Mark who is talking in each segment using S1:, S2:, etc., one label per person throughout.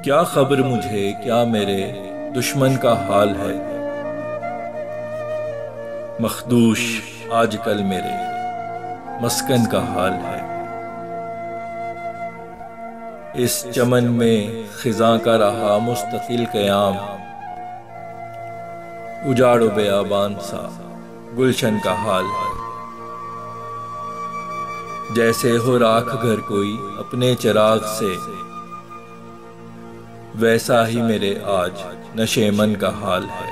S1: क्या खबर मुझे क्या मेरे दुश्मन का हाल है। मखदूश आजकल मेरे मस्कन का हाल है। इस चमन में खिज़ां का रहा मुस्तकिल क़याम, उजाड़ो बेआबान सा गुलशन का हाल है। जैसे हो राख घर कोई अपने चिराग से, वैसा ही मेरे आज नशे मन का हाल है।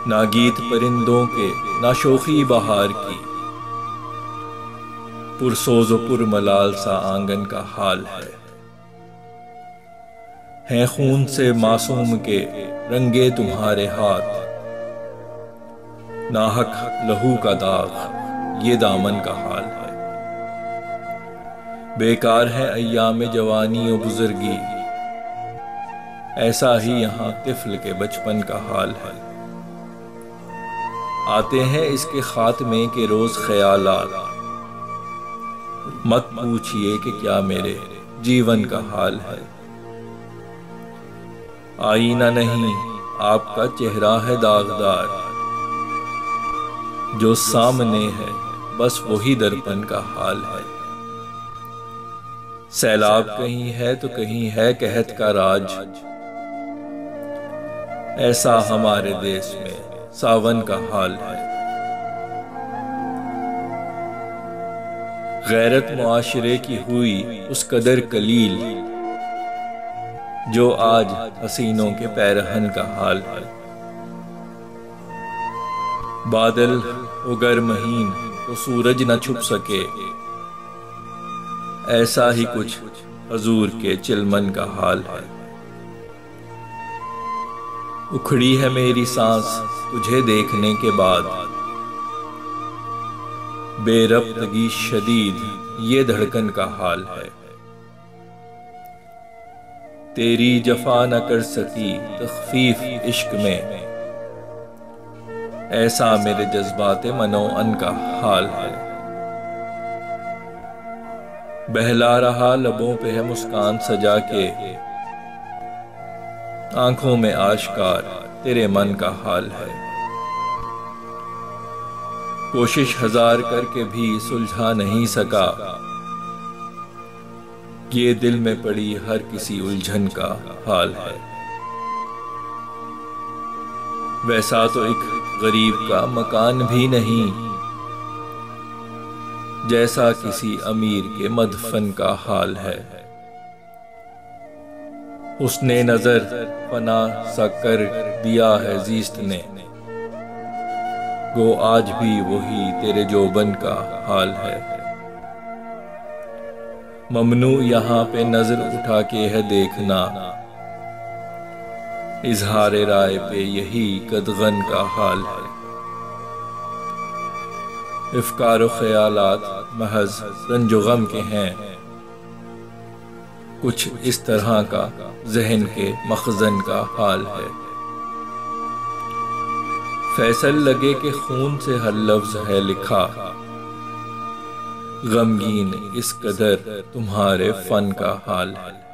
S1: ना गीत परिंदों के ना शोखी बहार की, पुरसोज़ो पुरमलाल सा आंगन का हाल है। हैं खून से मासूम के रंगे तुम्हारे हाथ, नाहक लहू का दाग ये दामन का हाल है। बेकार है अय्याम जवानी और बुजुर्गी, ऐसा ही यहाँ तिफ्ल के बचपन का हाल है। आते हैं इसके खात्मे के रोज ख्यालात, मत पूछिए कि क्या मेरे जीवन का हाल है। आईना नहीं आपका चेहरा है दागदार, जो सामने है बस वही दर्पण का हाल है। सैलाब कहीं है तो कहीं है कहत का राज, ऐसा हमारे देश में सावन का हाल है। गैरत मुआशरे की हुई उस कदर कलील, जो आज हसीनों के पैरहन का हाल है। बादल उगर महीन तो सूरज न छुप सके, ऐसा ही कुछ हजूर के चिलमन का हाल है। उखड़ी है मेरी सांस तुझे देखने के बाद, बेरब्तगी शदीद ये धड़कन का हाल है। तेरी जफा न कर सकी तख्फीफ इश्क में, ऐसा मेरे जज्बाते मनोअन का हाल है। बहला रहा लबों पे है मुस्कान सजा के, आंखों में आश्कार तेरे मन का हाल है। कोशिश हजार करके भी सुलझा नहीं सका, ये दिल में पड़ी हर किसी उलझन का हाल है। वैसा तो एक गरीब का मकान भी नहीं, जैसा किसी अमीर के मदफन का हाल है। उसने नजर फना सा कर दिया है जीस्त ने, गो आज भी वही तेरे जोबन का हाल है। ममनू यहाँ पे नजर उठा के है देखना, इजहारे राय पे यही कदगन का हाल है। इफ्कार ख्यालात महज रंजो गम के हैं, कुछ इस तरह का जहन के मखजन का हाल है। फैसल लगे कि खून से हर लफ्ज है लिखा, गमगीन इस कदर तुम्हारे फन का हाल है।